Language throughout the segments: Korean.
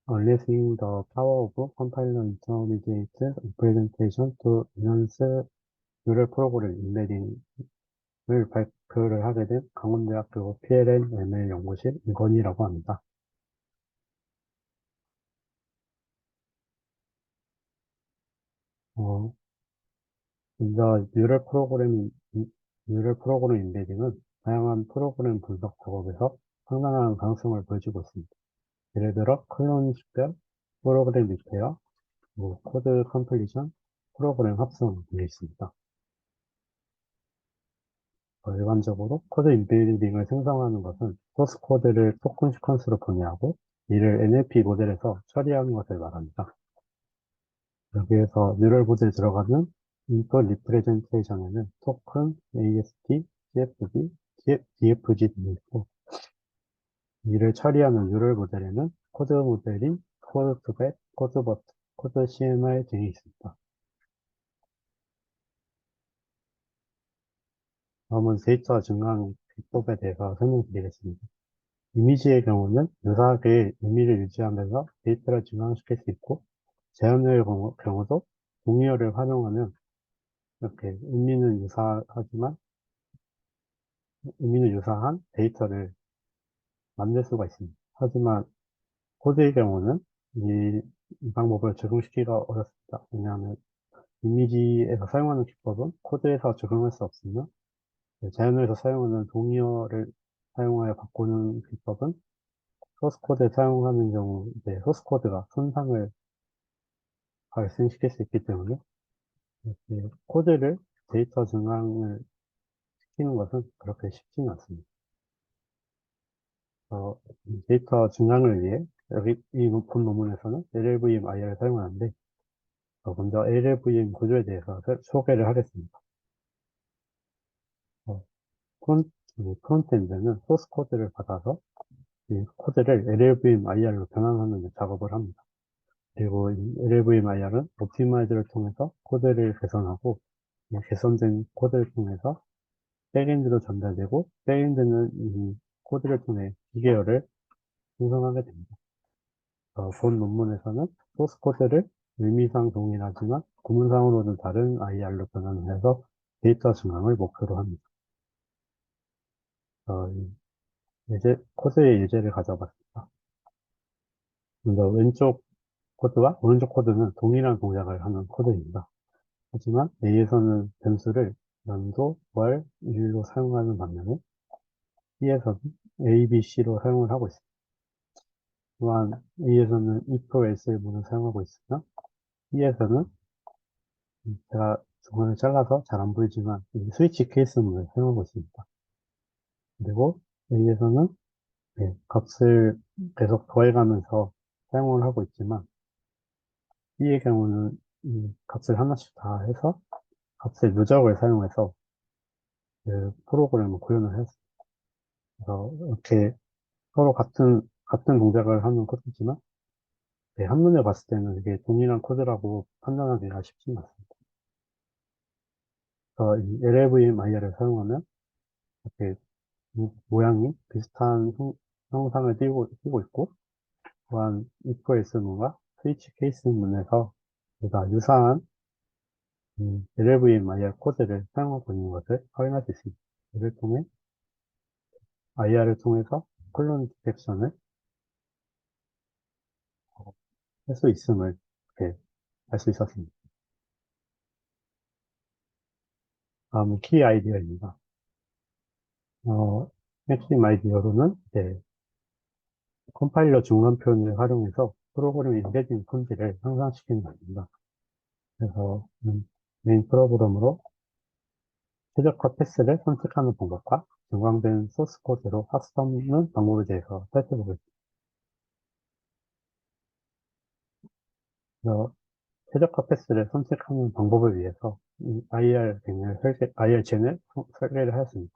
Unleashing the power of compiler intermediate representation to enhance neural program embedding을 발표를 하게 된 강원대학교 PLM ML 연구실 이건희라고 합니다. 어, 먼저 뉴럴 프로그램 임베딩은 다양한 프로그램 분석 작업에서 상당한 가능성을 보여주고 있습니다. 예를 들어 클론 식별, 프로그램 리페어, 코드 컴플리션, 프로그램 합성 등이 있습니다. 일반적으로 코드 임베딩을 생성하는 것은 소스 코드를 토큰 시퀀스로 분해하고 이를 NLP 모델에서 처리하는 것을 말합니다. 여기에서 뉴럴 보드에 들어가는 인풋 리프레젠테이션에는 토큰, AST, CFD, DFG 등이 있고 이를 처리하는 뉴럴 모델에는 코드 모델인 코드 투백, 코드 버트, 코드 CMR 등이 있습니다. 다음은 데이터 증강 비법에 대해서 설명드리겠습니다. 이미지의 경우는 유사하게 의미를 유지하면서 데이터를 증강시킬 수 있고, 제한의 경우도 동의어를 활용하면 이렇게 의미는 유사한 데이터를 만들 수가 있습니다. 하지만 코드의 경우는 이 방법을 적용시키기가 어렵습니다. 왜냐하면 이미지에서 사용하는 기법은 코드에서 적용할 수 없으며, 자연어에서 사용하는 동의어를 사용하여 바꾸는 기법은 소스 코드에 사용하는 경우 이제 소스 코드가 손상을 발생시킬 수 있기 때문에 이렇게 코드를 데이터 증강을 시키는 것은 그렇게 쉽지는 않습니다. 이 데이터 증강을 위해 여기 이 본 논문에서는 LLVM IR을 사용하는데 먼저 LLVM 구조에 대해서 소개를 하겠습니다. 어, 프론트엔드는 소스 코드를 받아서 이 코드를 LLVM IR로 변환하는 작업을 합니다. 그리고 이 LLVM IR은 옵티마이저를 통해서 코드를 개선하고 이 개선된 코드를 통해서 백엔드로 전달되고 백엔드는 이 코드를 통해 기계어를 생성하게 됩니다. 본 논문에서는 소스 코드를 의미상 동일하지만 구문상으로는 다른 IR로 변환해서 데이터 증강을 목표로 합니다. 이 코드의 예제를 가져봤습니다. 먼저 왼쪽 코드와 오른쪽 코드는 동일한 동작을 하는 코드입니다. 하지만 A에서는 변수를 연도, 월, 일로 사용하는 반면에 B에서는 A, B, C로 사용을 하고 있습니다. 또한 A에서는 if, else 문을 사용하고 있으며 B에서는 제가 중간에 잘라서 잘 안 보이지만 이 스위치 케이스 문을 사용하고 있습니다. 그리고 A에서는 값을 계속 더해가면서 사용을 하고 있지만 B의 경우는 이 값을 하나씩 다 해서 값의 누적을 사용해서 그 프로그램을 구현을 했습니다. 그래서 이렇게 서로 같은 동작을 하는 코드지만 한눈에 봤을 때는 이게 동일한 코드라고 판단하기가 쉽지 않습니다. 그래서 이 LLVM IR을 사용하면 이렇게 모양이 비슷한 형상을 띄고 있고, 또한 if else 문과 스위치 케이스 문에서 우리가 유사한 LLVM IR 코드를 사용하고 있는 것을 확인할 수 있습니다. 이를 통해 IR을 통해서 콜론 디텍션을 할 수 있음을 이렇게 알 수 있었습니다. 다음은 키 아이디어입니다. 핵심 아이디어로는 컴파일러 중간 표현을 활용해서 프로그램 인베딩 폰지를 향상시키는 것입니다. 그래서 메인 프로그램으로 최적화 패스를 선택하는 방법과 증강된 소스 코드로 학습하는 방법에 대해서 살펴보겠습니다. 그래서 최적화 패스를 선택하는 방법을 위해서 이 IR 젠을 설계를 하였습니다.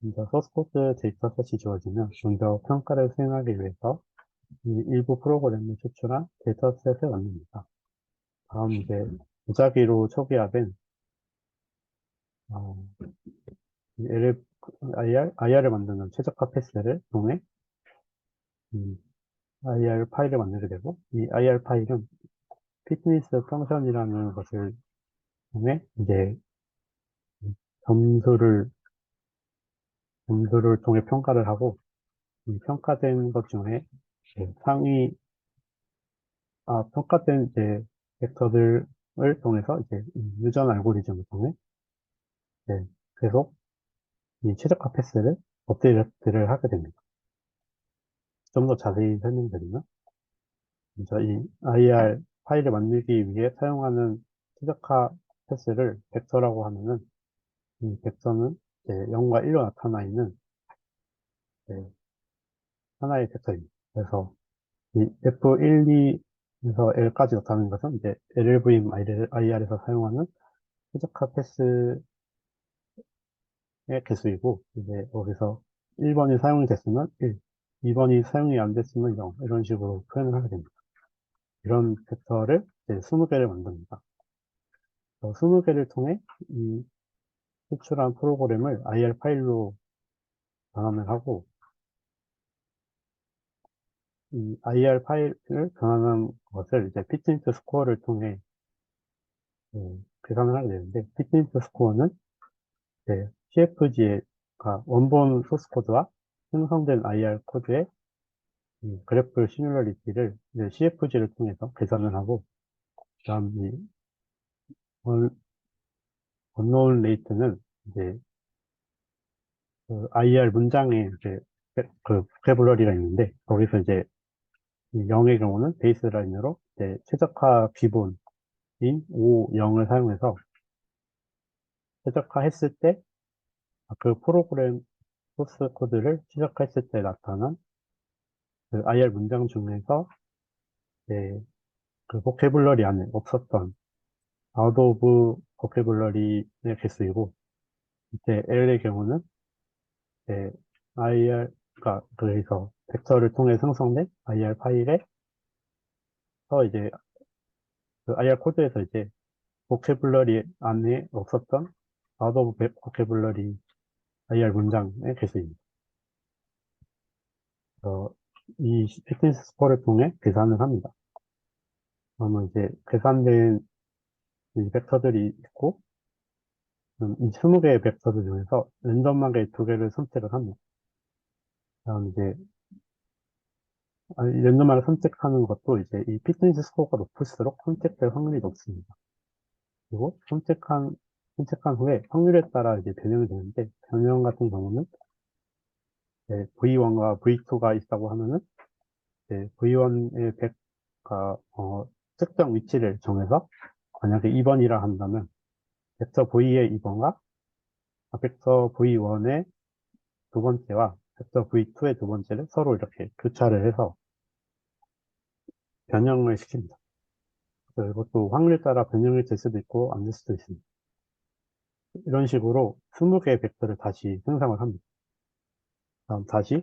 먼저 소스 코드 데이터셋이 주어지면 먼저 평가를 수행하기 위해서 이 일부 프로그램을 추출한 데이터셋을 만듭니다. 다음 이제 무작위로 초기화된 어, IR을 만드는 최적화 패스를 통해 IR 파일을 만들게 되고, 이 IR 파일은 피트니스 펑션이라는 것을 통해 이제 점수를, 점수를 통해 평가를 하고, 이 평가된 것 중에 이제 평가된 이제 벡터들을 통해서 이제 이 유전 알고리즘을 통해 이제 계속 이 최적화 패스를 업데이트를 하게 됩니다. 좀 더 자세히 설명드리면, 먼저 이 IR 파일을 만들기 위해 사용하는 최적화 패스를 벡터라고 하면은, 이 벡터는 이제 0과 1로 나타나 있는 이제 하나의 벡터입니다. 그래서 이 F12에서 L까지 나타나는 것은 이제 LLVM IR에서 사용하는 최적화 패스의 개수이고, 이제 거기서 1번이 사용이 됐으면 1, 2번이 사용이 안 됐으면 0, 이런 식으로 표현을 하게 됩니다. 이런 벡터를 이제 20개를 만듭니다. 20개를 통해 이 수출한 프로그램을 IR 파일로 변환을 하고, 이 IR 파일을 변환한 것을 이제 피트니스 스코어를 통해 계산을 하게 되는데, 피트니스 스코어는 CFG가 원본 소스 코드와 생성된 IR 코드의 그래프 시뮬러리티를 이제 CFG를 통해서 계산을 하고, 그다음 이 언노운 레이트는 이제 그 IR 문장에 이제 그 보캐블러리가 있는데, 거기서 이제 이 0의 경우는 베이스라인으로 이제 최적화 기본인 5, 0을 사용해서 최적화했을 때 그 프로그램 소스 코드를 최적화했을 때 나타난 그 IR 문장 중에서 이제 그 보캐블러리 안에 없었던 아웃 오브 보캐블러리의 개수이고, 이제 L의 경우는 이제 IR가 그래서 벡터를 통해 생성된 IR 파일에서 이제 그 IR 코드에서 이제 보캐블러리 안에 없었던 아웃 오브 보캐블러리 IR 문장의 개수입니다. 이 피트니스 스코어를 통해 계산을 합니다. 그러면 이제 계산된 이 벡터들이 있고, 이 20개의 벡터들 중에서 랜덤하게 2개를 선택을 합니다. 다음 이제 랜덤하게 선택하는 것도 이제 이 피트니스 스코어가 높을수록 선택될 확률이 높습니다. 그리고 선택한 후에 확률에 따라 이제 변형이 되는데, 변형 같은 경우는 V1과 V2가 있다고 하면은 V1의 100가 특정 위치를 정해서 만약에 2번이라 한다면 벡터 V의 2번과 벡터 V1의 두 번째와 벡터 V2의 두 번째를 서로 이렇게 교차를 해서 변형을 시킵니다. 그래서 이것도 확률에 따라 변형이 될 수도 있고 안 될 수도 있습니다. 이런 식으로 20개의 벡터를 다시 생성을 합니다.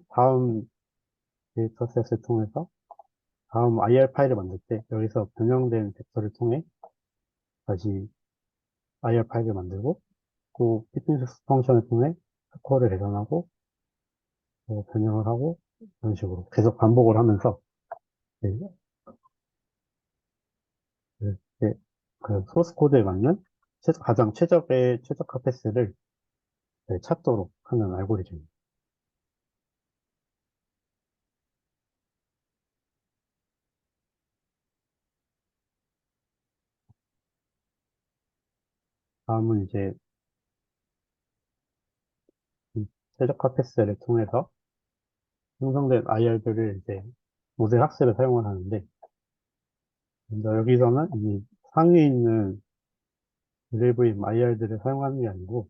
다음 데이터셋을 통해서 다음 IR 파일을 만들 때 여기서 변형된 벡터를 통해 다시 IR 파일을 만들고, 또 피트니스 펑션을 통해 스코어를 계산하고 변형을 하고, 이런 식으로 계속 반복을 하면서 네, 네, 그 소스 코드에 맞는 가장 최적의 최적화 패스를 찾도록 하는 알고리즘입니다. 다음은 이제 이 최적화 패스를 통해서 생성된 IR들을 이제 모델 학습에 사용을 하는데, 먼저 여기서는 이 상위에 있는 LLVM IR들을 사용하는 게 아니고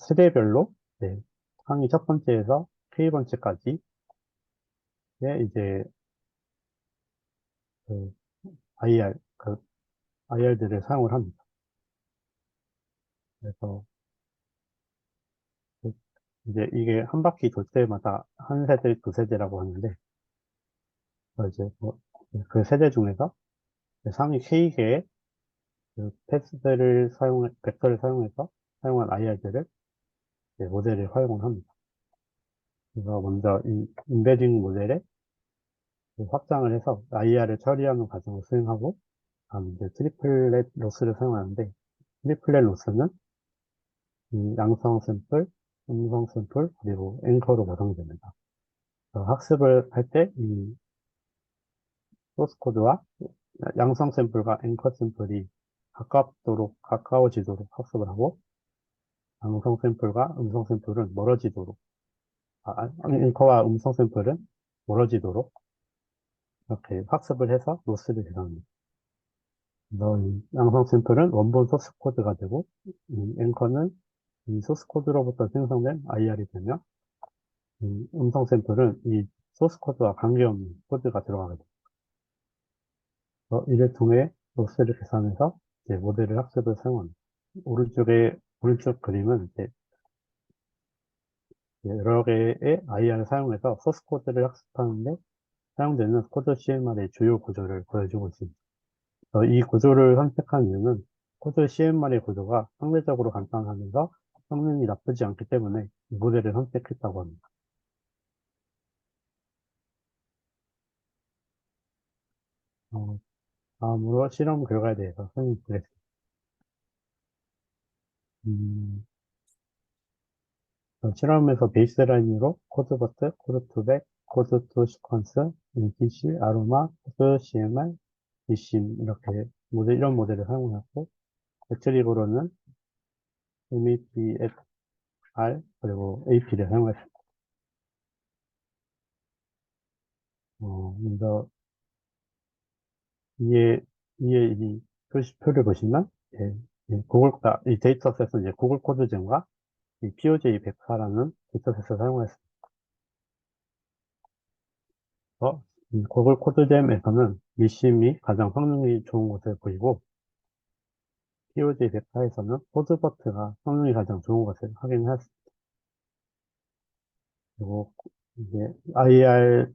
세대별로 상위 첫 번째에서 K번째까지의 이제 그 IR, 그 IR들을 사용을 합니다. 그래서 그 이제 이게 한 바퀴 돌 때마다 한 세대, 두 세대라고 하는데, 이제 그 세대 중에서 상위 K개의 그 벡터를 사용해서 사용한 IR들을 모델을 활용을 합니다. 그래서 먼저 이 인베딩 모델에 확장을 해서 IR을 처리하는 과정을 수행하고, 다음 이제 트리플렛 로스를 사용하는데, 트리플렛 로스는 이 양성 샘플, 음성 샘플, 그리고 앵커로 구성됩니다. 학습을 할 때 이 소스 코드와 양성 샘플과 앵커 샘플이 가까워지도록 학습을 하고, 양성 샘플과 음성 샘플은 멀어지도록, 앵커와 음성 샘플은 멀어지도록 이렇게 학습을 해서 로스를 계산합니다. 그래서 이 양성 샘플은 원본 소스 코드가 되고, 이 앵커는 이 소스 코드로부터 생성된 IR이 되며, 이 음성 샘플은 이 소스 코드와 관계없는 코드가 들어가게 됩니다. 이를 통해 로스를 계산해서 이제 모델을 학습을 사용합니다. 오른쪽 그림은 이제 여러 개의 IR을 사용해서 소스 코드를 학습하는데 사용되는 코드 CMR의 주요 구조를 보여주고 있습니다. 이 구조를 선택한 이유는 코드 CMR의 구조가 상대적으로 간단하면서 성능이 나쁘지 않기 때문에 이 모델을 선택했다고 합니다. 어, 다음으로 실험 결과에 대해서 설명드리겠습니다. 음, 실험에서 베이스라인으로 코드버트, 코드2백, 코드2 시퀀스, NTC, 아로마, 코드 CMR, 이심 이렇게 이런 모델을 사용하고 배터리로는 MEPFR 그리고 AP를 사용했습니다. 먼저 이에 이 표시표를 보시면 예, 이 데이터셋은 이제 구글 코드젠과 이 POJ104라는 데이터셋을 사용했습니다. 이 구글 코드잼에서는 미심이 가장 성능이 좋은 것을 보이고 POJ104에서는 코드버트가 성능이 가장 좋은 것을 확인했습니다. 그리고 이제 IR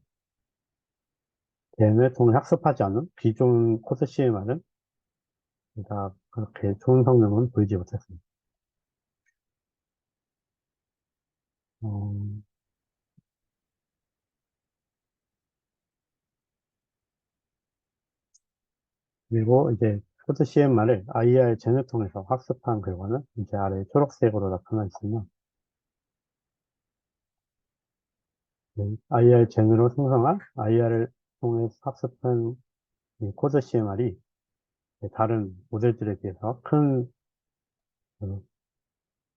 젠을 통해 학습하지 않은 기존 코드 CMR은 다 그렇게 좋은 성능은 보이지 못했습니다. 어, 그리고 이제 코드 CMR을 IR 젠을 통해서 학습한 결과는 이제 아래 초록색으로 나타나 있으며 IR 젠으로 생성한 IR을 통해 학습한 이 코드 CMR이 다른 모델들에 비해서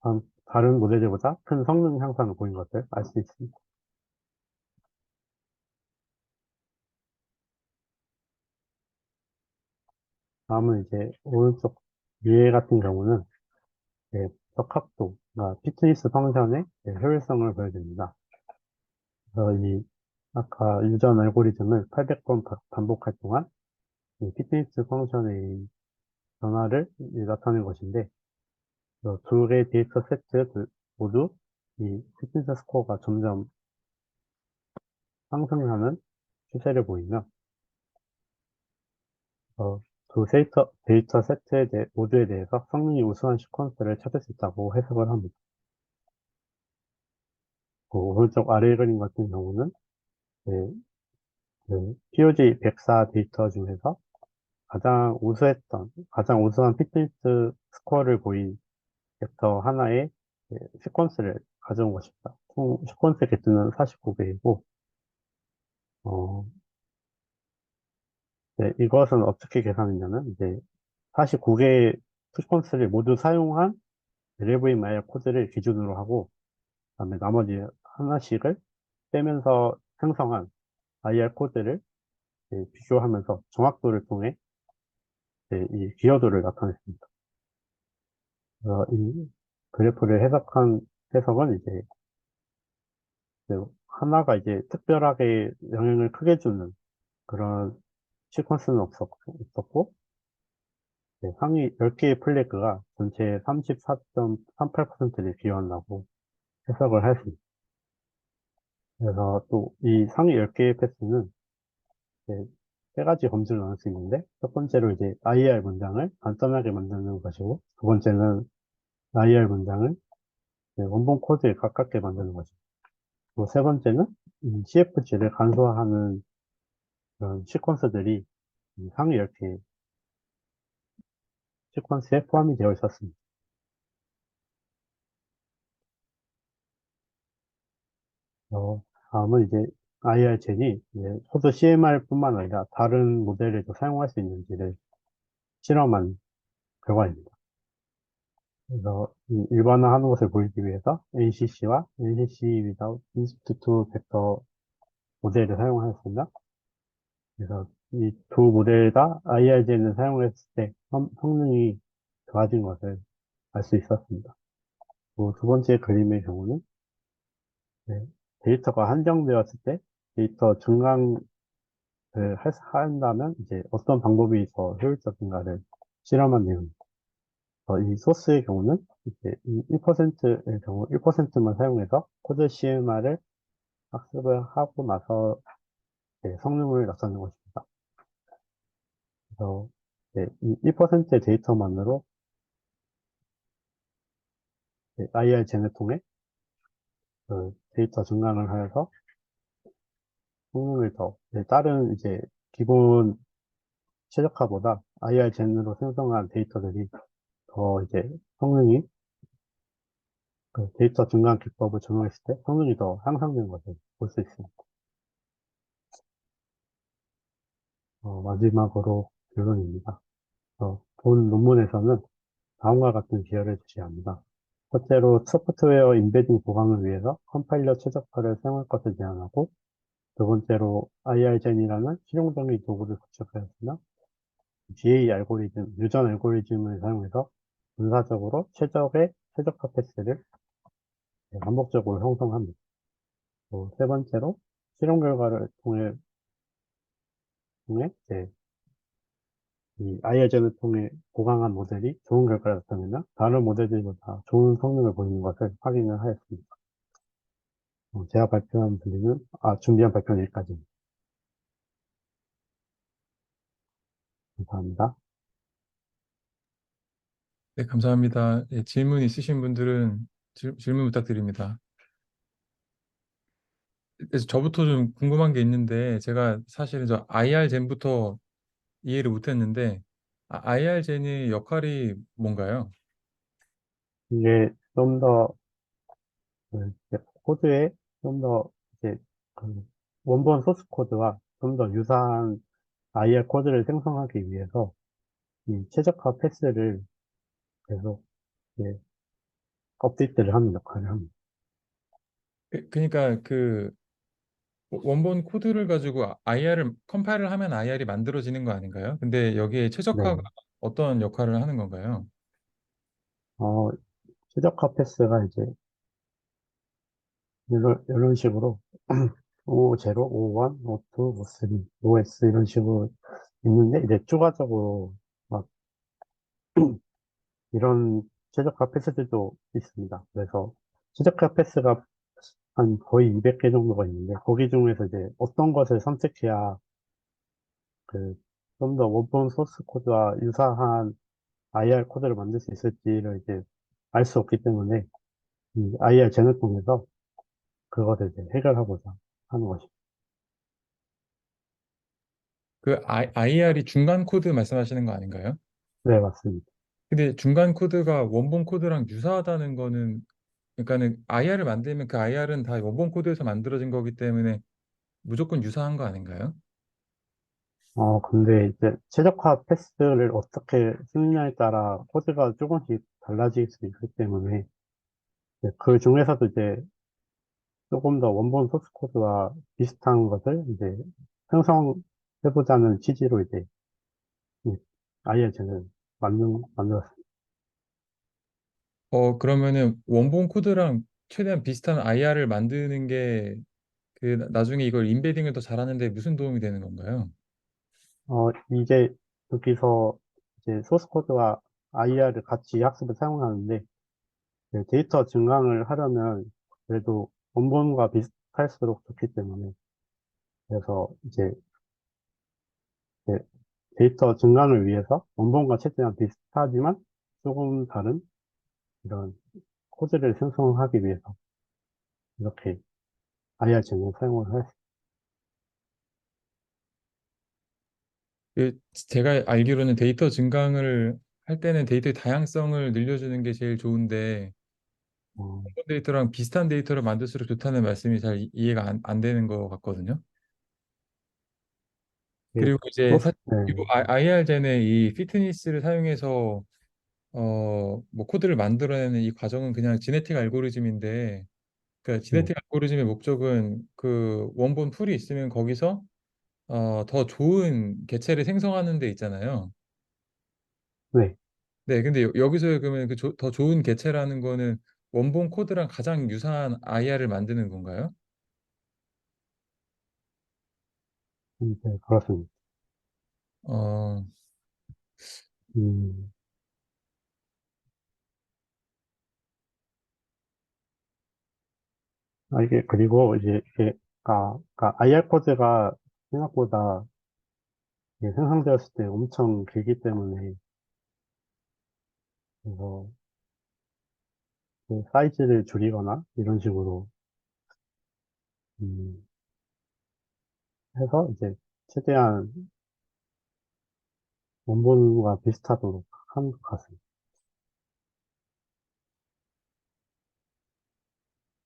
어, 다른 모델들보다 큰 성능 향상을 보인 것을 알 수 있습니다. 다음은 이제 오른쪽 위에 같은 경우는 적합도, 그러니까 피트니스 펑션의 효율성을 보여줍니다. 그래서 아까 유전 알고리즘을 800번 반복할 동안 이 피트니스 펑션의 변화를 나타낸 것인데, 두 개의 데이터 세트 모두 이 피트니스 스코어가 점점 상승하는 추세를 보이며, 두 데이터 모두에 대해서 성능이 우수한 시퀀스를 찾을 수 있다고 해석을 합니다. 그 오른쪽 아래 그림 같은 경우는 네, POG 104 데이터 중에서 가장 우수한 피트니스 스코어를 보인 벡터 하나의 시퀀스를 가져온 것입니다. 총 시퀀스 개수는 49개이고, 이것은 어떻게 계산했냐면, 이제 49개의 시퀀스를 모두 사용한 LLVMIR 코드를 기준으로 하고, 그다음에 나머지 하나씩을 빼면서 생성한 IR 코드를 비교하면서 정확도를 통해 이 기여도를 나타냈습니다. 이 그래프를 해석은 이제 하나가 이제 특별하게 영향을 크게 주는 그런 시퀀스는 없었고, 상위 10개의 플래그가 전체 34.38%를 기여한다고 해석을 했습니다. 그래서 또 이 상위 10개의 패스는 이제 세 가지 범주를 나눌 수 있는데, 첫 번째로 이제 IR 문장을 간단하게 만드는 것이고, 두 번째는 IR 문장을 원본 코드에 가깝게 만드는 것이고, 또 세 번째는 CFG를 간소화하는 그런 시퀀스들이 이 상위 이렇게 시퀀스에 포함이 되어 있었습니다. 다음은 이제 IR젠이 소수 CMR뿐만 아니라 다른 모델에도 사용할 수 있는지를 실험한 결과입니다. 그래서 이 일반화하는 것을 보이기 위해서 NCC와 NCC without institute vector 모델을 사용하였습니다. 그래서 이 두 모델 다 IR젠을 사용했을 때 성능이 좋아진 것을 알 수 있었습니다. 두 번째 그림의 경우는 네, 데이터가 한정되었을 때 데이터 증강을 한다면 이제 어떤 방법이 더 효율적인가를 실험한 내용입니다. 이 소스의 경우는 이제 이 1%의 경우 1%만 사용해서 코드 CMR을 학습을 하고 나서 성능을 나타내는 것입니다. 그래서 이 1%의 데이터만으로 IR 젠을 통해 그 데이터 증강을 하여서 성능을 더 다른 이제 기본 최적화보다 IR 젠으로 생성한 데이터들이 더 이제 성능이 그 데이터 증강 기법을 적용했을 때 성능이 더 향상된 것을 볼 수 있습니다. 마지막으로 결론입니다. 본 논문에서는 다음과 같은 기여를 제시합니다. 첫째로 소프트웨어 인베딩 보강을 위해서 컴파일러 최적화를 사용할 것을 제안하고, 두 번째로 IR젠이라는 실용적인 도구를 구축하였으나 GA 알고리즘, 유전 알고리즘을 사용해서 분사적으로 최적의 최적화 패스를 반복적으로 형성합니다. 또 세 번째로 실험 결과를 통해 이 IR젠을 통해 보강한 모델이 좋은 결과를 나타내며 다른 모델들보다 좋은 성능을 보이는 것을 확인을 하였습니다. 제가 준비한 발표는 여기까지입니다. 감사합니다. 네, 감사합니다. 예, 질문 있으신 분들은 질문 부탁드립니다. 그래서 저부터 좀 궁금한 게 있는데 제가 사실은 저 IR젠부터 이해를 못했는데 IR젠의 역할이 뭔가요? 이게 좀 더, 코드에 좀 더, 이제, 그 원본 소스 코드와 좀 더 유사한 IR 코드를 생성하기 위해서 이 최적화 패스를 계속 이제 업데이트를 하는 역할을 합니다. 그러니까 그 원본 코드를 가지고 IR을 컴파일을 하면 IR이 만들어지는 거 아닌가요? 근데 여기에 최적화가 네. 어떤 역할을 하는 건가요? 어, 최적화 패스가 이제 이런 식으로 O0, O1, O2, O3, OS 이런 식으로 있는데 이제 추가적으로 막 이런 최적화 패스들도 있습니다. 그래서 최적화 패스가 한 거의 200개 정도가 있는데 거기 중에서 이제 어떤 것을 선택해야 그 좀 더 원본 소스 코드와 유사한 IR 코드를 만들 수 있을지를 이제 알 수 없기 때문에 이 IR 젠을 통해서 그것을 이제 해결하고자 하는 것입니다. 그 IR이 중간 코드 말씀하시는 거 아닌가요? 네, 맞습니다. 근데 중간 코드가 원본 코드랑 유사하다는 거는 그러니까는 IR을 만들면 그 IR은 다 원본 코드에서 만들어진 거기 때문에 무조건 유사한 거 아닌가요? 근데 이제 최적화 패스를 어떻게 쓰느냐에 따라 코드가 조금씩 달라질 수 있기 때문에 그 중에서도 이제 조금 더 원본 소스 코드와 비슷한 것을 이제 생성해보자는 취지로 이제 이 IRG를 만들었습니다. 그러면은 원본 코드랑 최대한 비슷한 IR을 만드는 게 그 나중에 이걸 인베딩을 더 잘하는데 무슨 도움이 되는 건가요? 이게 여기서 이제 소스 코드와 IR을 같이 학습을 사용하는데 데이터 증강을 하려면 그래도 원본과 비슷할수록 좋기 때문에 그래서 이제 데이터 증강을 위해서 원본과 최대한 비슷하지만 조금 다른 이런 코드를 생성하기 위해서 이렇게 IRG를 사용을 했습니다. 제가 알기로는 데이터 증강을 할 때는 데이터의 다양성을 늘려주는 게 제일 좋은데 어, 어떤 데이터랑 비슷한 데이터를 만들수록 좋다는 말씀이 잘 이해가 안 되는 것 같거든요. 이게 그리고 이제 소스, 네, 그리고 IR젠의 이 피트니스를 사용해서 뭐 코드를 만들어내는 이 과정은 그냥 지네틱 알고리즘인데 그러니까 네, 지네틱 알고리즘의 목적은 그 원본 풀이 있으면 거기서 더 좋은 개체를 생성하는 데 있잖아요. 네. 네, 근데 여기서 그러면 더 좋은 개체라는 거는 원본 코드랑 가장 유사한 IR을 만드는 건가요? 네, 그렇습니다. 어, 음, 이게, 그리고 이제, IR 코드가 생각보다 이게 생성되었을 때 엄청 길기 때문에, 그래서 그 사이즈를 줄이거나 이런 식으로, 음, 해서 이제 최대한 원본과 비슷하도록 하는 것 같습니다.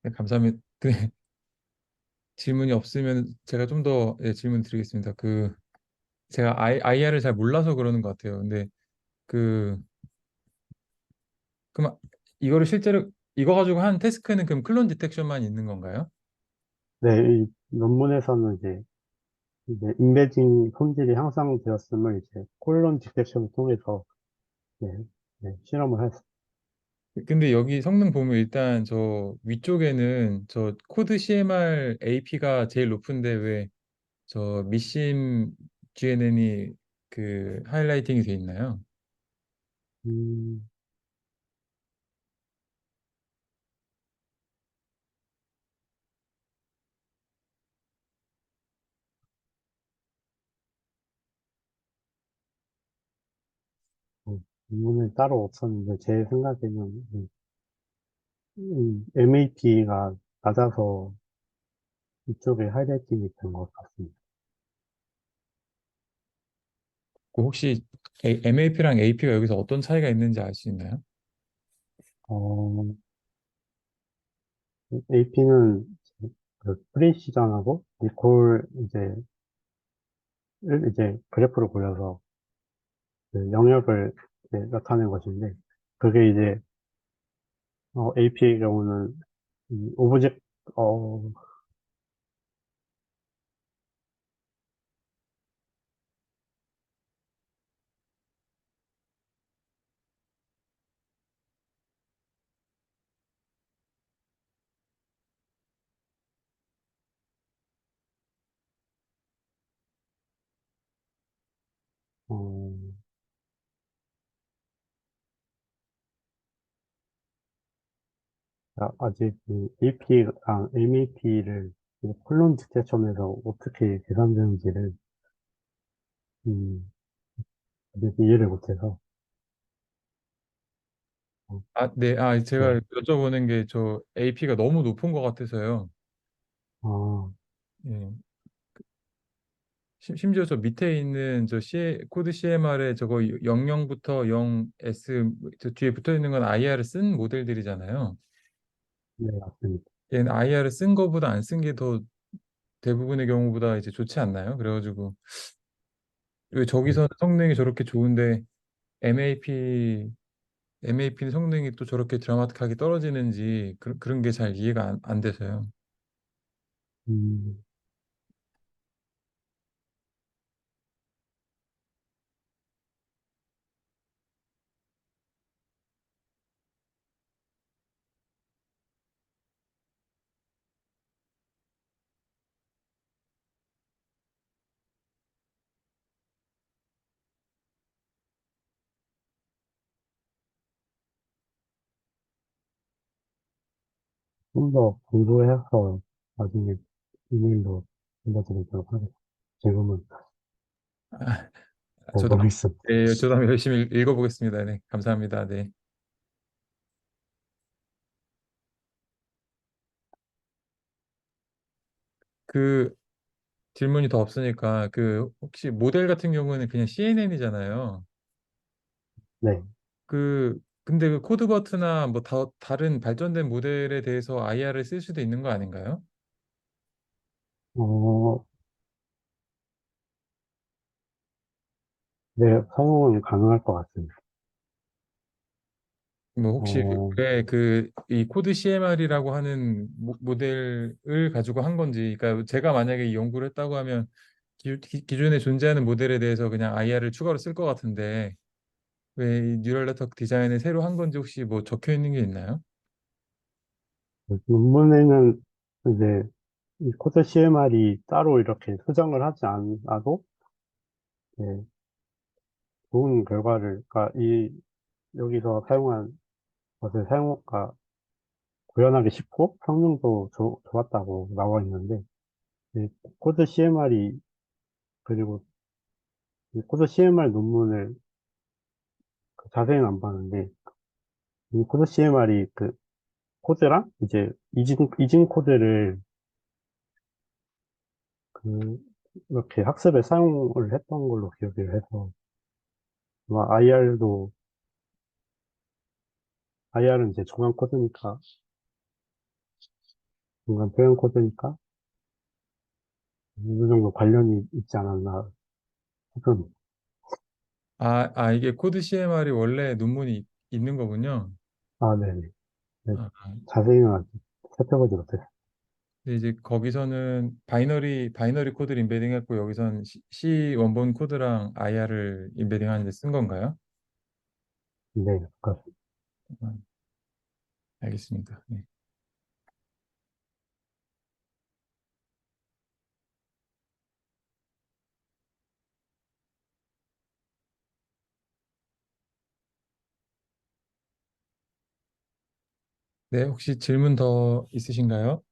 네, 감사합니다. 그 질문이 없으면 제가 좀 더 질문 드리겠습니다. 제가 IR을 잘 몰라서 그러는 것 같아요. 근데 그 그럼 이거를 실제로 이거 가지고 한 태스크는 그럼 클론 디텍션만 있는 건가요? 네, 이 논문에서는 이제 임베징 품질이 향상되었음을 이제 콜론 디텍션을 통해서 네, 네, 실험을 했습니다. 근데 여기 성능 보면 일단 저 위쪽에는 저 코드 CMR AP가 제일 높은데 왜 저 미심 GNN이 그 하이라이팅이 돼 있나요? 음, 논문은 따로 없었는데 제 생각에는 MAP가 낮아서 이쪽에 하이라이팅이 된 것 같습니다. 그 혹시 MAP랑 AP가 여기서 어떤 차이가 있는지 알 수 있나요? 어, AP는 그 프리시전하고 리콜 이제 그래프를 그려서 그 영역을 이제 나타낸 것인데 그게 이제 AP의 경우는 이 오브젝트 어, 어, 아직 이 AP랑 MEP를 콜론 디텍션에서 어떻게 계산되는지를 음, 아직 이해를 못해서 어, 네. 네. 제가 여쭤보는 게 저 AP가 너무 높은 것 같아서요. 아, 예. 심지어 저 밑에 있는 코드 CMR에 저거 00부터 0S 저 뒤에 붙어 있는 건 IR을 쓴 모델들이잖아요. 네, 맞습니다. 얘는 IR을 쓴 거보다 안 쓴 게 더 대부분의 경우보다 이제 좋지 않나요? 그래가지고 왜 네. 저기서는 성능이 저렇게 좋은데 MAP는 성능이 또 저렇게 드라마틱하게 떨어지는지 그런 게 잘 이해가 안 돼서요. 음, 좀 더 공부해서 나중에 이메일로 알려드리도록 하겠습니다. 지금은 아, 저도 모르겠습니다. 저도 한번 열심히 읽어보겠습니다. 네, 감사합니다. 네. 그 질문이 더 없으니까 그 혹시 모델 같은 경우는 그냥 CNN이잖아요. 네. 근데 그 코드버트나 뭐 다른 발전된 모델에 대해서 IR을 쓸 수도 있는 거 아닌가요? 어, 네, 사용은 가능할 것 같습니다. 뭐 혹시 어, 왜 그 이 코드 CMR이라고 하는 모델을 가지고 한 건지, 그러니까 제가 만약에 이 연구를 했다고 하면 기존에 존재하는 모델에 대해서 그냥 IR을 추가로 쓸 것 같은데 왜 이 뉴럴 네트워크 디자인을 새로 한 건지 혹시 뭐 적혀 있는 게 있나요? 논문에는 이제 이 코드 CMR이 따로 이렇게 수정을 하지 않아도 네, 좋은 결과를, 그러니까 여기서 사용한 것을 그러니까 구현하기 쉽고 성능도 좋았다고 나와 있는데, 이 코드 CMR이, 그리고 이 코드 CMR 논문을 자세히는 안 봤는데, 이 코드 CMR이 그 코드랑 이제 이진 코드를 그, 이렇게 학습에 사용을 했던 걸로 기억을 해서, 아마 IR은 이제 중간 코드니까, 중간 표현 코드니까, 어느 정도 관련이 있지 않았나 싶은, 이게 코드 CMR이 원래 논문이 있는 거군요. 아, 네네. 네, 아, 자세히는 아직 살펴보지 못했어요. 근데 이제 거기서는 바이너리 코드를 임베딩했고 여기선 C 원본 코드랑 IR을 임베딩하는 데 쓴 건가요? 네, 그렇습니다. 아, 알겠습니다. 네. 네, 혹시 질문 더 있으신가요?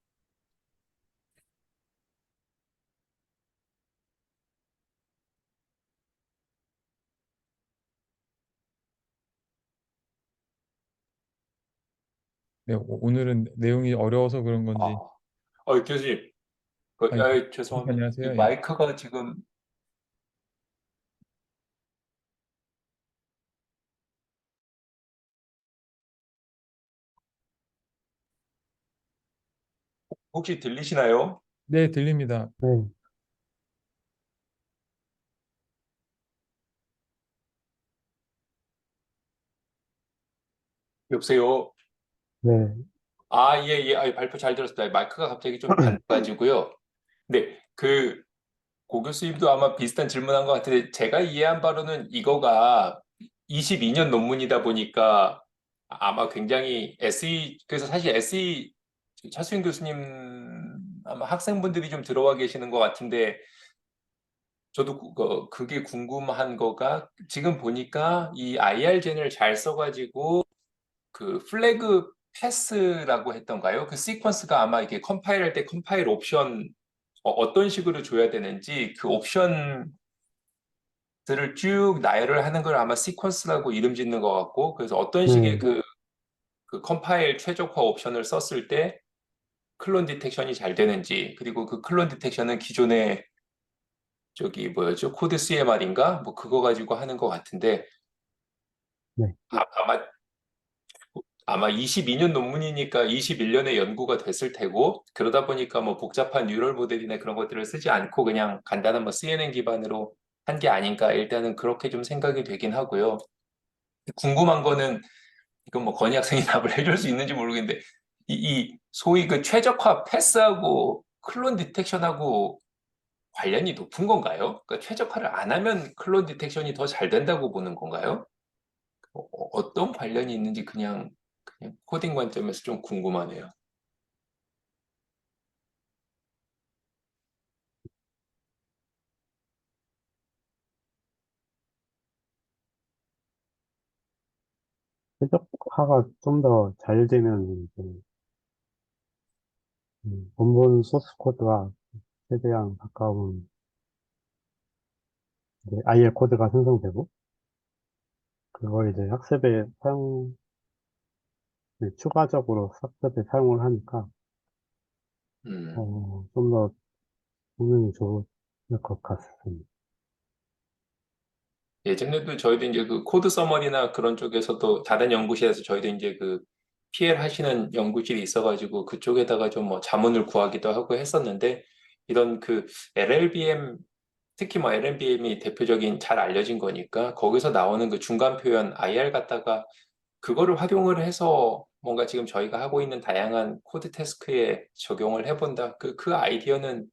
네, 오늘은 내용이 어려워서 그런 아, 건지. 교수님, 아, 예. 죄송합니다. 이 안녕하세요. 예. 마이크가 지금 혹시 들리시나요? 네, 들립니다. 네, 여보세요? 네, 예, 예. 발표 잘 들었습니다. 마이크가 갑자기 좀 안 가지고요. 네, 고 교수님도 아마 비슷한 질문한 것 같은데, 제가 이해한 바로는 이거가 22년 논문이다 보니까 아마 굉장히 그래서 사실 SE, 차수인 교수님 아마 학생분들이 좀 들어와 계시는 것 같은데, 저도 그게 궁금한 거가 지금 보니까 이 IR젠을 잘 써가지고 그 플래그 패스라고 했던가요? 그 시퀀스가 아마 이게 컴파일할 때 컴파일 옵션 떤 식으로 줘야 되는지 그 옵션들을 쭉 나열을 하는 걸 아마 시퀀스라고 이름 짓는 것 같고 그래서 어떤 식의 네, 그 컴파일 최적화 옵션을 썼을 때 클론 디텍션이 잘 되는지 그리고 그 클론 디텍션은 기존에 저기 뭐였죠? 코드 CMR인가? 뭐 그거 가지고 하는 것 같은데 네, 아마 22년 논문이니까 21년에 연구가 됐을 테고, 그러다 보니까 뭐 복잡한 뉴럴 모델이나 그런 것들을 쓰지 않고 그냥 간단한 뭐 CNN 기반으로 한 게 아닌가, 일단은 그렇게 좀 생각이 되긴 하고요. 궁금한 거는, 이건 뭐 건희 학생이 답을 해줄 수 있는지 모르겠는데, 이 소위 그 최적화 패스하고 클론 디텍션하고 관련이 높은 건가요? 그러니까 최적화를 안 하면 클론 디텍션이 더 잘 된다고 보는 건가요? 어떤 관련이 있는지 그냥 코딩 관점에서 좀 궁금하네요. 최적화가 좀 더 잘 되면 이제 원본 소스 코드와 최대한 가까운 이제 IR 코드가 생성되고, 그걸 이제 추가적으로 학습에 사용을 하니까, 음, 좀 더 성능이 것 같습니다. 예전에도 저희도 이제 그 코드 서머리나 그런 쪽에서도 다른 연구실에서 저희도 이제 그 PL 하시는 연구실이 있어가지고 그쪽에다가 좀 뭐 자문을 구하기도 하고 했었는데 이런 그 LLVM 특히 뭐 LLVM이 대표적인 잘 알려진 거니까 거기서 나오는 그 중간 표현 IR 갖다가 그거를 활용을 해서 뭔가 지금 저희가 하고 있는 다양한 코드 태스크에 적용을 해본다. 그 아이디어는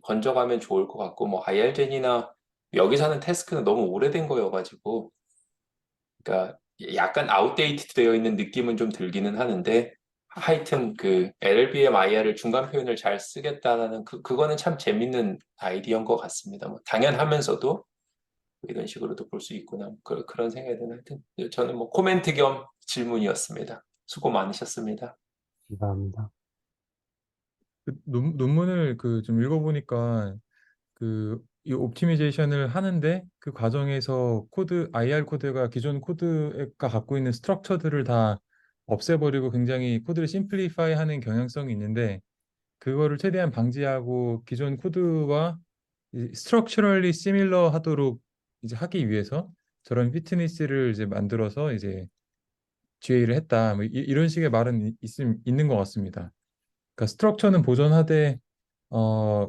건져가면 좋을 것 같고, 뭐, IR젠이나 여기서 하는 태스크는 너무 오래된 거여가지고, 그러니까 약간 아웃데이트 되어 있는 느낌은 좀 들기는 하는데, 하여튼 그 LLVM IR을 중간 표현을 잘 쓰겠다는 그거는 참 재밌는 아이디어인 것 같습니다. 뭐, 당연하면서도 이런 식으로도 볼 수 있구나. 그런 생각이 드는 하여튼 저는 뭐 코멘트 겸 질문이었습니다. 수고 많으셨습니다. 감사합니다. 그 논문을 그 좀 읽어보니까 그 이 옵티미제이션을 하는데 그 과정에서 코드 IR 코드가 기존 코드가 갖고 있는 스트럭처들을 다 없애버리고 굉장히 코드를 심플리파이하는 경향성이 있는데 그거를 최대한 방지하고 기존 코드와 스트럭처럴리 시밀러 하도록 이제 하기 위해서 저런 피트니스를 이제 만들어서 이제 GA를 했다. 뭐 이런 식의 말은 있는 것 같습니다. 그러니까 스트럭처는 보존하되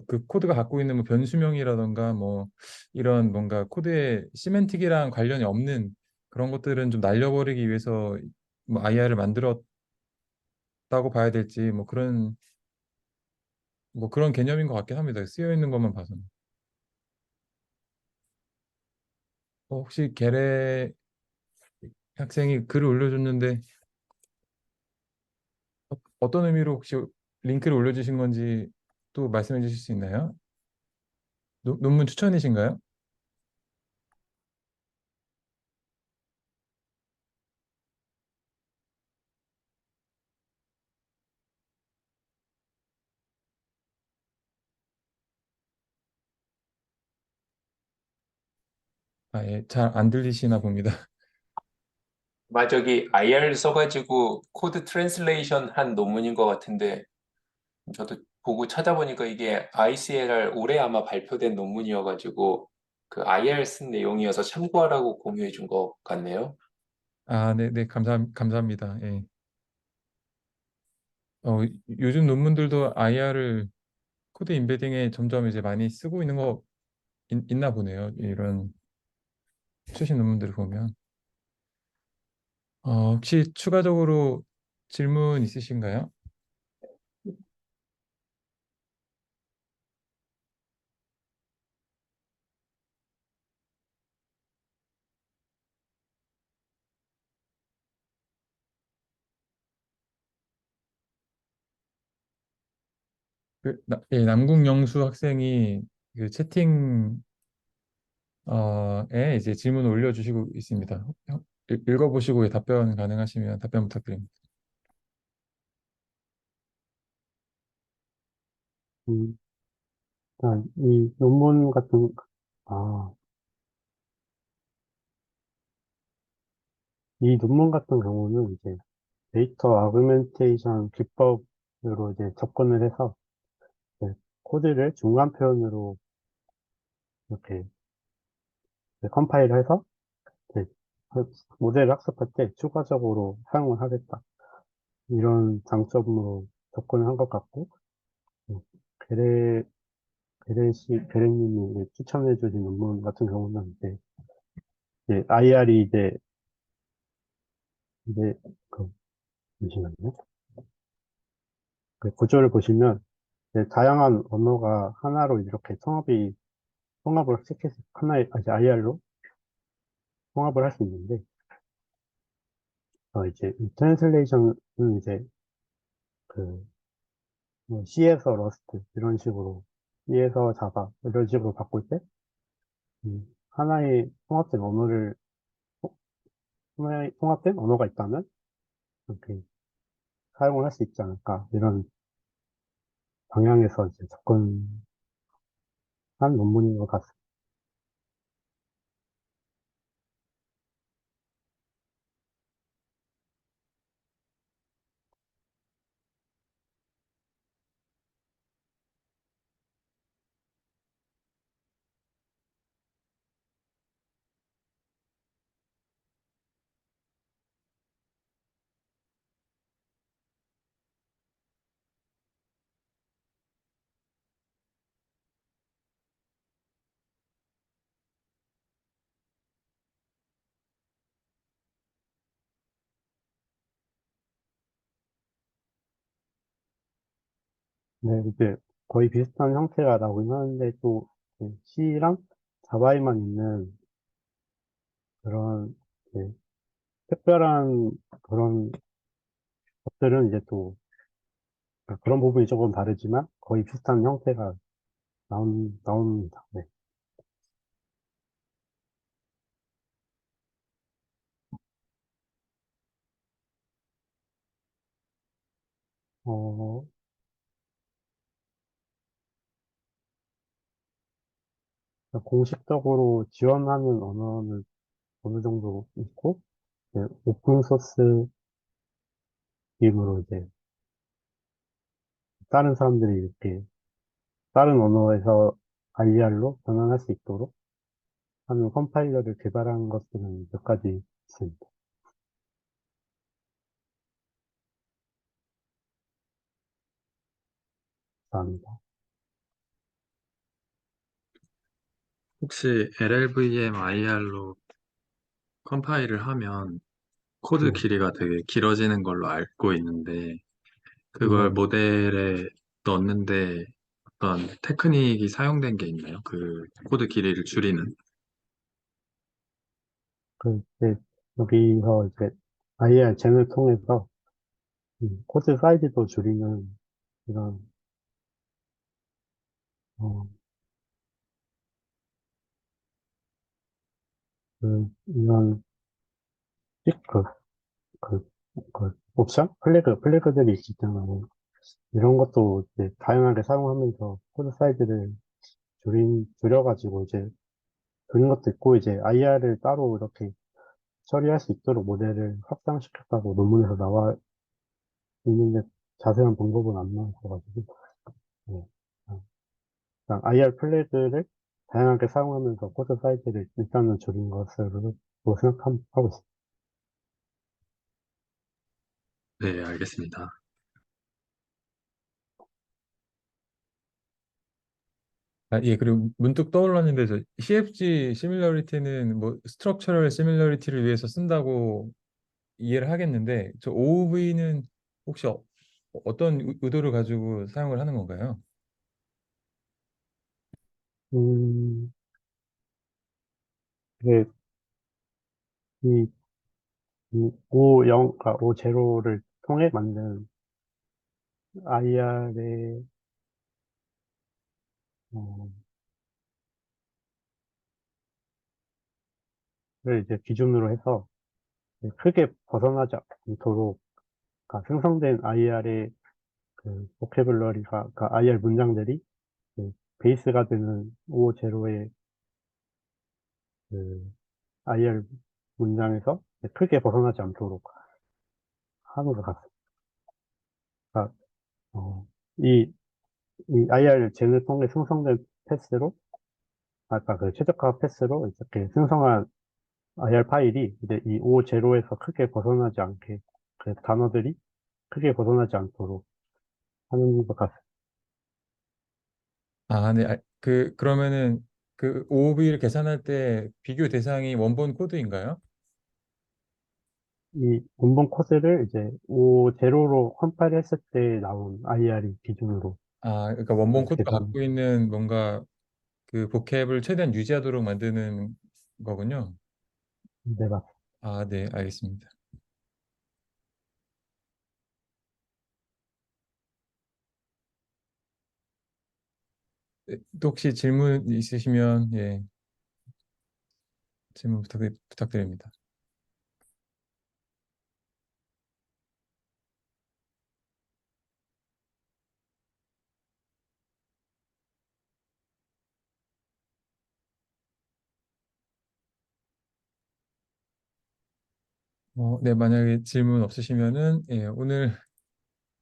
그 코드가 갖고 있는 뭐 변수명이라던가 뭐 이런 뭔가 코드의 시멘틱이랑 관련이 없는 그런 것들은 좀 날려버리기 위해서 뭐 IR을 만들었다고 봐야 될지 뭐 그런 개념인 것 같긴 합니다. 쓰여 있는 것만 봐서는. 혹시 게레 학생이 글을 올려줬는데 어떤 의미로 혹시 링크를 올려주신 건지 또 말씀해 주실 수 있나요? 논문 추천이신가요? 아, 예, 잘 안 들리시나 봅니다. 저기 IR 써가지고 코드 트랜슬레이션 한 논문인 것 같은데 저도 보고 찾아보니까 이게 ICLR 올해 아마 발표된 논문이어가지고 그 IR 쓴 내용이어서 참고하라고 공유해 준 것 같네요. 아, 네, 네, 감사합니다. 예. 요즘 논문들도 IR을 코드 임베딩에 점점 이제 많이 쓰고 있는 거 있나 보네요. 이런 최신 논문들을 보면. 혹시 추가적으로 질문 있으신가요? 예, 남궁영수 학생이 그 채팅 에 이제 질문을 올려주시고 있습니다. 읽어보시고 답변 가능하시면 답변 부탁드립니다. 음, 일단 이 논문 같은, 아, 이 논문 같은 경우는 이제 데이터 아그멘테이션 기법으로 이제 접근을 해서 이제 코드를 중간 표현으로 이렇게 이제 컴파일을 해서 이제 모델을 학습할 때 추가적으로 사용을 하겠다. 이런 장점으로 접근을 한 것 같고, 음, 베레, 베레님이 추천해 주신 논문 같은 경우는 이제 IR이 이제, 그, 잠시만요. 그 구조를 보시면, 이제 다양한 언어가 하나로 이렇게 통합을 시켜서 하나의, 이제 IR로 통합을 할 수 있는데, 이제, 트랜슬레이션은 이제, 그, 뭐 C에서 러스트, 이런 식으로, C에서 자바, 이런 식으로 바꿀 때, 하나의 통합된 언어가 있다면, 이렇게 사용을 할 수 있지 않을까, 이런 방향에서 이제 접근한 논문인 것 같습니다. 네, 이제 거의 비슷한 형태가 나오긴 하는데 또 C랑 자바에만 있는 그런 이제 특별한 그런 것들은 이제 또 그런 부분이 조금 다르지만 거의 비슷한 형태가 나옵니다. 네. 어, 공식적으로 지원하는 언어는 어느 정도 있고, 오픈 소스 힘으로 이제 다른 사람들이 이렇게 다른 언어에서 IR로 변환할 수 있도록 하는 컴파일러를 개발한 것들은 몇 가지 있습니다. 감사합니다. 혹시 LLVM IR로 컴파일을 하면 코드 네, 길이가 되게 길어지는 걸로 알고 있는데 그걸 네, 모델에 넣는데 어떤 테크닉이 사용된 게 있나요? 그 코드 길이를 줄이는. 이제 여기서 이제 IR 젠을 통해서 코드 사이즈도 줄이는 이런, 어, 이런, 그, 그, 옵션? 플래그들이 있잖아요. 이런 것도 이제 다양하게 사용하면서 코드 사이즈를 줄여가지고 이제 그런 것도 있고 이제 IR을 따로 이렇게 처리할 수 있도록 모델을 확장시켰다고 논문에서 나와 있는데 자세한 방법은 안 나와있어가지고 네. IR 플래그를 다양하게 사용하면서 코드 사이즈를 일단은 줄인 것으로 생각하고 있습니다. 네, 알겠습니다. 아, 예, 그리고 문득 떠올랐는데 저 CFG 시밀러리티는 뭐 스트럭처럴 시밀러리티를 위해서 쓴다고 이해를 하겠는데 저 OOV는 혹시 어떤 의도를 가지고 사용을 하는 건가요? 음, 이게 이, 이 O0, O0를 통해 만든 IR의 를 이제 기준으로 해서 크게 벗어나지 않도록 생성된 IR의 그 보캐블러리가, IR 문장들이 베이스가 되는 O0의 그 IR 문장에서 크게 벗어나지 않도록 하는 것 같습니다. 그러니까, 어, 이, 이 IR 젠을 통해 생성된 패스로, 아까 그 최적화 패스로 이렇게 생성한 IR 파일이 이제 이 O0에서 크게 벗어나지 않게, 그 단어들이 크게 벗어나지 않도록 하는 것 같습니다. 아, 네. 그러면은 그 OOV를 계산할 때 비교 대상이 원본 코드인가요? 이 원본 코드를 이제 O0로 컴파일 했을 때 나온 IR이 기준으로 아, 그러니까 원본 코드가 계산, 갖고 있는 뭔가 그 보캡을 최대한 유지하도록 만드는 거군요. 네, 맞습니다. 아, 네, 알겠습니다. 네, 또 혹시 질문 있으시면 예, 질문 부탁드립니다. 네, 만약에 질문 없으시면은 예, 오늘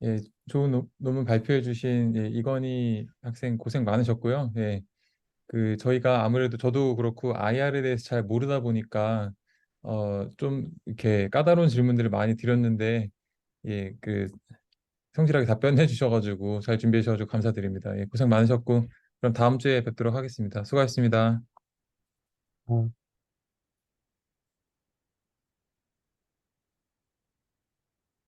예, 좋은 논문 발표해 주신 예, 이건희 학생 고생 많으셨고요. 예, 그 저희가 아무래도 저도 그렇고 IR에 대해서 잘 모르다 보니까 좀 이렇게 까다로운 질문들을 많이 드렸는데 예, 그 성실하게 답변해 주셔가지고 잘 준비해 주셔가지고 감사드립니다. 예, 고생 많으셨고 그럼 다음 주에 뵙도록 하겠습니다. 수고하셨습니다. 아,